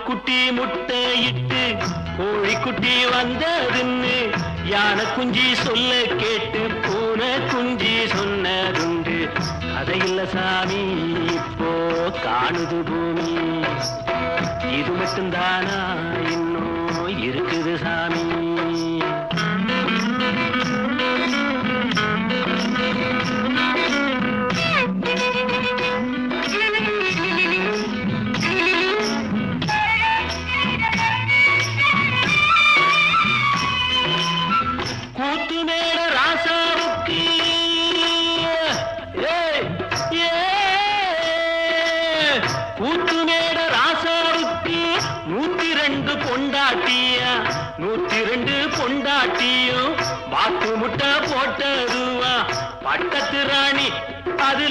குட்டி முட்டையிட்டு கோழிக்குட்டி வந்ததுன்னு யானை குஞ்சி சொல்ல கேட்டு பூனை குஞ்சி சொன்னதுண்டு. கதையில்ல சாமி இப்போ காணுது பூமி, இது மட்டும்தானா இன்னும் இருக்குது சாமி. கூத்துமேட ராசாவுக்கு கூத்துமேட ராசாவுக்கு 102 பொண்டாட்டியா, 102 பொண்டாட்டியும் வாக்கு முட்டை போட்டதுவா பட்டத்து ராணி அது